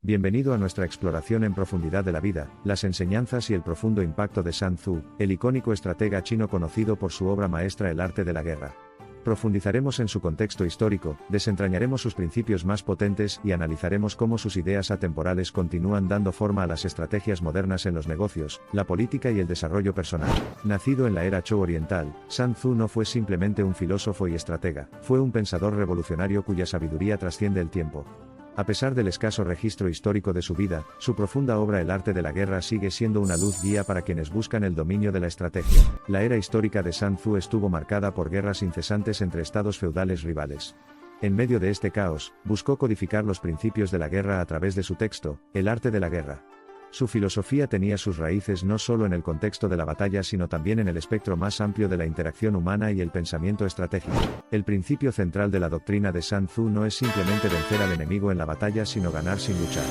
Bienvenido a nuestra exploración en profundidad de la vida, las enseñanzas y el profundo impacto de Sun Tzu, el icónico estratega chino conocido por su obra maestra El arte de la guerra. Profundizaremos en su contexto histórico, desentrañaremos sus principios más potentes y analizaremos cómo sus ideas atemporales continúan dando forma a las estrategias modernas en los negocios, la política y el desarrollo personal. Nacido en la era Zhou oriental, Sun Tzu no fue simplemente un filósofo y estratega, fue un pensador revolucionario cuya sabiduría trasciende el tiempo. A pesar del escaso registro histórico de su vida, su profunda obra El arte de la guerra sigue siendo una luz guía para quienes buscan el dominio de la estrategia. La era histórica de Sun Tzu estuvo marcada por guerras incesantes entre estados feudales rivales. En medio de este caos, buscó codificar los principios de la guerra a través de su texto, El arte de la guerra. Su filosofía tenía sus raíces no solo en el contexto de la batalla sino también en el espectro más amplio de la interacción humana y el pensamiento estratégico. El principio central de la doctrina de Sun Tzu no es simplemente vencer al enemigo en la batalla sino ganar sin luchar.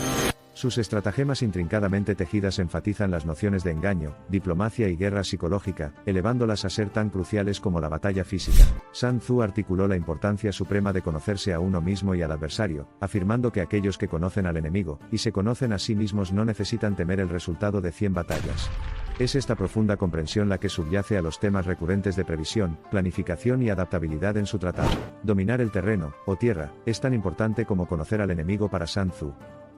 Sus estratagemas intrincadamente tejidas enfatizan las nociones de engaño, diplomacia y guerra psicológica, elevándolas a ser tan cruciales como la batalla física. Sun Tzu articuló la importancia suprema de conocerse a uno mismo y al adversario, afirmando que aquellos que conocen al enemigo, y se conocen a sí mismos no necesitan temer el resultado de 100 batallas. Es esta profunda comprensión la que subyace a los temas recurrentes de previsión, planificación y adaptabilidad en su tratado. Dominar el terreno, o tierra, es tan importante como conocer al enemigo para Sun Tzu.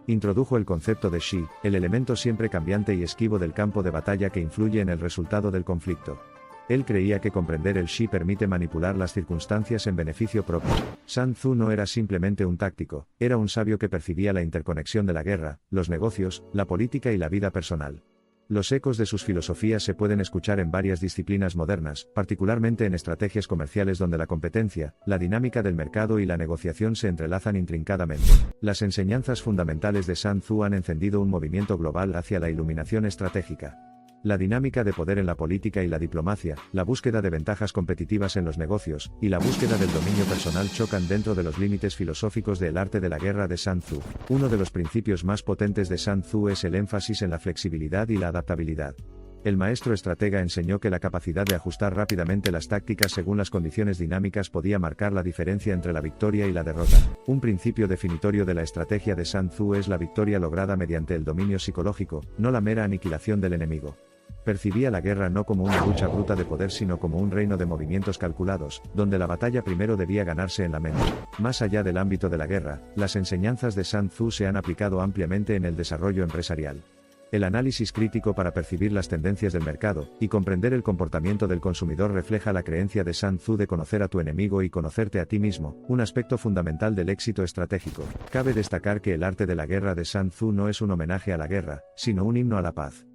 Introdujo el concepto de Shi, el elemento siempre cambiante y esquivo del campo de batalla que influye en el resultado del conflicto. Él creía que comprender el Shi permite manipular las circunstancias en beneficio propio. Sun Tzu no era simplemente un táctico, era un sabio que percibía la interconexión de la guerra, los negocios, la política y la vida personal. Los ecos de sus filosofías se pueden escuchar en varias disciplinas modernas, particularmente en estrategias comerciales donde la competencia, la dinámica del mercado y la negociación se entrelazan intrincadamente. Las enseñanzas fundamentales de Sun Tzu han encendido un movimiento global hacia la iluminación estratégica. La dinámica de poder en la política y la diplomacia, la búsqueda de ventajas competitivas en los negocios, y la búsqueda del dominio personal chocan dentro de los límites filosóficos del arte de la guerra de Sun Tzu. Uno de los principios más potentes de Sun Tzu es el énfasis en la flexibilidad y la adaptabilidad. El maestro estratega enseñó que la capacidad de ajustar rápidamente las tácticas según las condiciones dinámicas podía marcar la diferencia entre la victoria y la derrota. Un principio definitorio de la estrategia de Sun Tzu es la victoria lograda mediante el dominio psicológico, no la mera aniquilación del enemigo. Percibía la guerra no como una lucha bruta de poder sino como un reino de movimientos calculados, donde la batalla primero debía ganarse en la mente. Más allá del ámbito de la guerra, las enseñanzas de Sun Tzu se han aplicado ampliamente en el desarrollo empresarial. El análisis crítico para percibir las tendencias del mercado, y comprender el comportamiento del consumidor refleja la creencia de Sun Tzu de conocer a tu enemigo y conocerte a ti mismo, un aspecto fundamental del éxito estratégico. Cabe destacar que el arte de la guerra de Sun Tzu no es un homenaje a la guerra, sino un himno a la paz.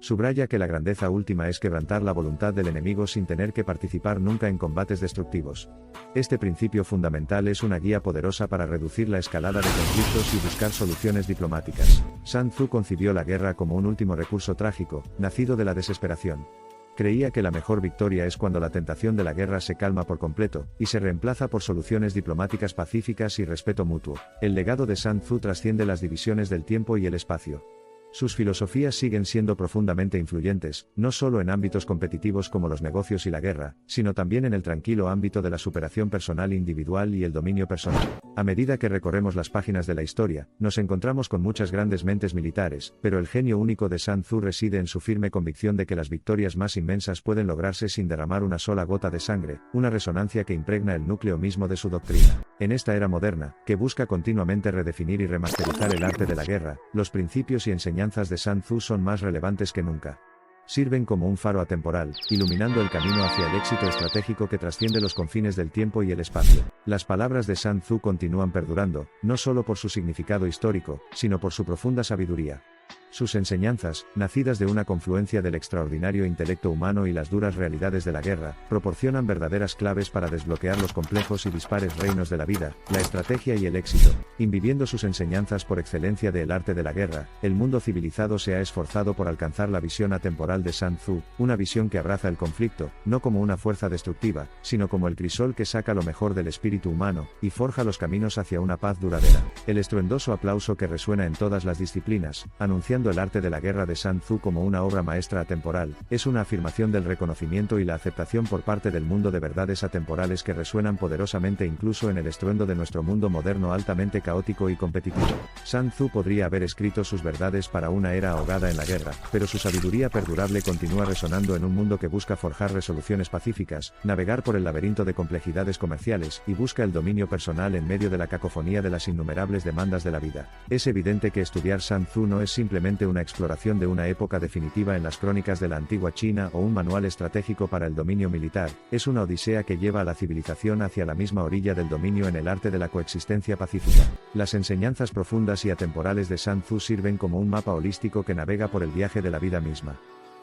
Subraya que la grandeza última es quebrantar la voluntad del enemigo sin tener que participar nunca en combates destructivos. Este principio fundamental es una guía poderosa para reducir la escalada de conflictos y buscar soluciones diplomáticas. Sun Tzu concibió la guerra como un último recurso trágico, nacido de la desesperación. Creía que la mejor victoria es cuando la tentación de la guerra se calma por completo, y se reemplaza por soluciones diplomáticas pacíficas y respeto mutuo. El legado de Sun Tzu trasciende las divisiones del tiempo y el espacio. Sus filosofías siguen siendo profundamente influyentes, no solo en ámbitos competitivos como los negocios y la guerra, sino también en el tranquilo ámbito de la superación personal individual y el dominio personal. A medida que recorremos las páginas de la historia, nos encontramos con muchas grandes mentes militares, pero el genio único de Sun Tzu reside en su firme convicción de que las victorias más inmensas pueden lograrse sin derramar una sola gota de sangre, una resonancia que impregna el núcleo mismo de su doctrina. En esta era moderna, que busca continuamente redefinir y remasterizar el arte de la guerra, los principios y enseñanzas de Sun Tzu son más relevantes que nunca. Sirven como un faro atemporal, iluminando el camino hacia el éxito estratégico que trasciende los confines del tiempo y el espacio. Las palabras de Sun Tzu continúan perdurando, no solo por su significado histórico, sino por su profunda sabiduría. Sus enseñanzas, nacidas de una confluencia del extraordinario intelecto humano y las duras realidades de la guerra, proporcionan verdaderas claves para desbloquear los complejos y dispares reinos de la vida, la estrategia y el éxito. Imbibiendo sus enseñanzas por excelencia del arte de la guerra, el mundo civilizado se ha esforzado por alcanzar la visión atemporal de Sun Tzu, una visión que abraza el conflicto, no como una fuerza destructiva, sino como el crisol que saca lo mejor del espíritu humano, y forja los caminos hacia una paz duradera. El estruendoso aplauso que resuena en todas las disciplinas, anunciando considerando el arte de la guerra de Sun Tzu como una obra maestra atemporal, es una afirmación del reconocimiento y la aceptación por parte del mundo de verdades atemporales que resuenan poderosamente incluso en el estruendo de nuestro mundo moderno altamente caótico y competitivo. Sun Tzu podría haber escrito sus verdades para una era ahogada en la guerra, pero su sabiduría perdurable continúa resonando en un mundo que busca forjar resoluciones pacíficas, navegar por el laberinto de complejidades comerciales y busca el dominio personal en medio de la cacofonía de las innumerables demandas de la vida. Es evidente que estudiar Sun Tzu no es simplemente una exploración de una época definitiva en las crónicas de la antigua China o un manual estratégico para el dominio militar, es una odisea que lleva a la civilización hacia la misma orilla del dominio en el arte de la coexistencia pacífica. Las enseñanzas profundas y atemporales de Sun Tzu sirven como un mapa holístico que navega por el viaje de la vida misma.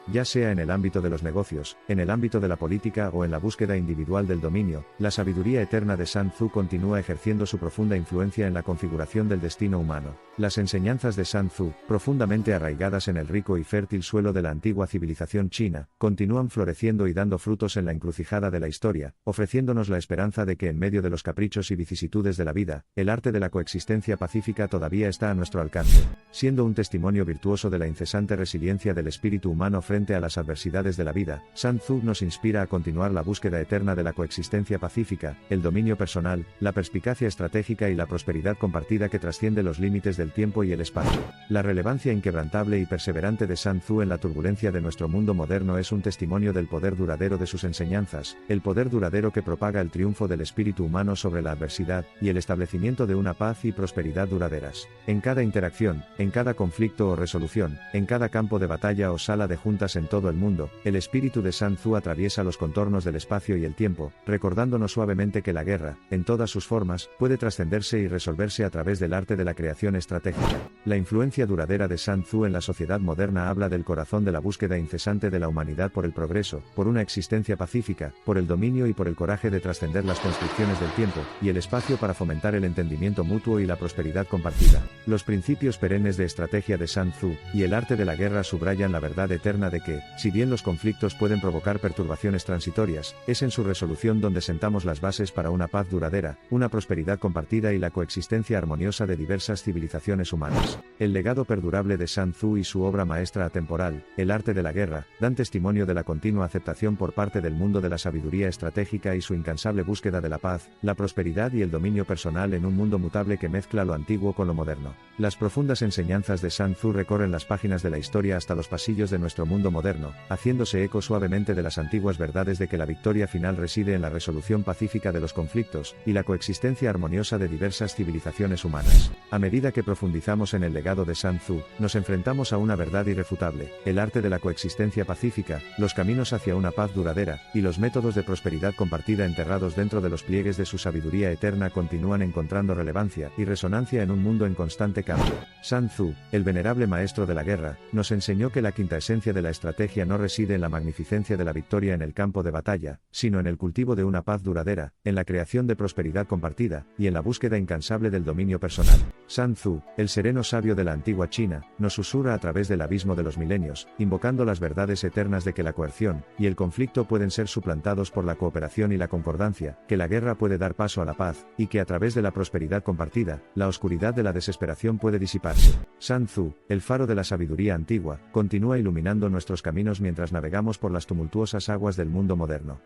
Ya sea en el ámbito de los negocios, en el ámbito de la política o en la búsqueda individual del dominio, la sabiduría eterna de Sun Tzu continúa ejerciendo su profunda influencia en la configuración del destino humano. Las enseñanzas de Sun Tzu, profundamente arraigadas en el rico y fértil suelo de la antigua civilización china, continúan floreciendo y dando frutos en la encrucijada de la historia, ofreciéndonos la esperanza de que en medio de los caprichos y vicisitudes de la vida, el arte de la coexistencia pacífica todavía está a nuestro alcance, siendo un testimonio virtuoso de la incesante resiliencia del espíritu humano frente a las adversidades de la vida. Sun Tzu nos inspira a continuar la búsqueda eterna de la coexistencia pacífica, el dominio personal, la perspicacia estratégica y la prosperidad compartida que trasciende los límites del tiempo y el espacio. La relevancia inquebrantable y perseverante de Sun Tzu en la turbulencia de nuestro mundo moderno es un testimonio del poder duradero de sus enseñanzas, el poder duradero que propaga el triunfo del espíritu humano sobre la adversidad, y el establecimiento de una paz y prosperidad duraderas. En cada interacción, en cada conflicto o resolución, en cada campo de batalla o sala de junta en todo el mundo, el espíritu de Sun Tzu atraviesa los contornos del espacio y el tiempo, recordándonos suavemente que la guerra, en todas sus formas, puede trascenderse y resolverse a través del arte de la creación estratégica. La influencia duradera de Sun Tzu en la sociedad moderna habla del corazón de la búsqueda incesante de la humanidad por el progreso, por una existencia pacífica, por el dominio y por el coraje de trascender las constricciones del tiempo y el espacio para fomentar el entendimiento mutuo y la prosperidad compartida. Los principios perennes de estrategia de Sun Tzu y el arte de la guerra subrayan la verdad eterna de que, si bien los conflictos pueden provocar perturbaciones transitorias, es en su resolución donde sentamos las bases para una paz duradera, una prosperidad compartida y la coexistencia armoniosa de diversas civilizaciones humanas. El legado perdurable de Sun Tzu y su obra maestra atemporal, El arte de la guerra, dan testimonio de la continua aceptación por parte del mundo de la sabiduría estratégica y su incansable búsqueda de la paz, la prosperidad y el dominio personal en un mundo mutable que mezcla lo antiguo con lo moderno. Las profundas enseñanzas de Sun Tzu recorren las páginas de la historia hasta los pasillos de nuestro mundo moderno, haciéndose eco suavemente de las antiguas verdades de que la victoria final reside en la resolución pacífica de los conflictos y la coexistencia armoniosa de diversas civilizaciones humanas. A medida que profundizamos en el legado de Sun Tzu, nos enfrentamos a una verdad irrefutable: el arte de la coexistencia pacífica, los caminos hacia una paz duradera, y los métodos de prosperidad compartida enterrados dentro de los pliegues de su sabiduría eterna continúan encontrando relevancia y resonancia en un mundo en constante cambio. Sun Tzu, el venerable maestro de la guerra, nos enseñó que la quinta esencia de la estrategia no reside en la magnificencia de la victoria en el campo de batalla, sino en el cultivo de una paz duradera, en la creación de prosperidad compartida, y en la búsqueda incansable del dominio personal. Sun Tzu, el sereno sabio de la antigua China, nos susurra a través del abismo de los milenios, invocando las verdades eternas de que la coerción y el conflicto pueden ser suplantados por la cooperación y la concordancia, que la guerra puede dar paso a la paz, y que a través de la prosperidad compartida, la oscuridad de la desesperación puede disiparse. Sun Tzu, el faro de la sabiduría antigua, continúa iluminando nuestros caminos mientras navegamos por las tumultuosas aguas del mundo moderno.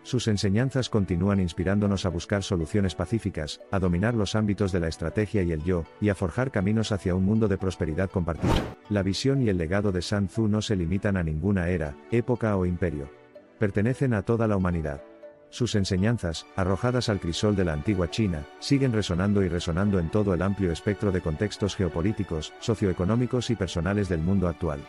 Sus enseñanzas continúan inspirándonos a buscar soluciones pacíficas, a dominar los ámbitos de la estrategia y el yo, y a forjar caminos hacia un mundo de prosperidad compartida. La visión y el legado de Sun Tzu no se limitan a ninguna era, época o imperio. Pertenecen a toda la humanidad. Sus enseñanzas, arrojadas al crisol de la antigua China, siguen resonando y resonando en todo el amplio espectro de contextos geopolíticos, socioeconómicos y personales del mundo actual.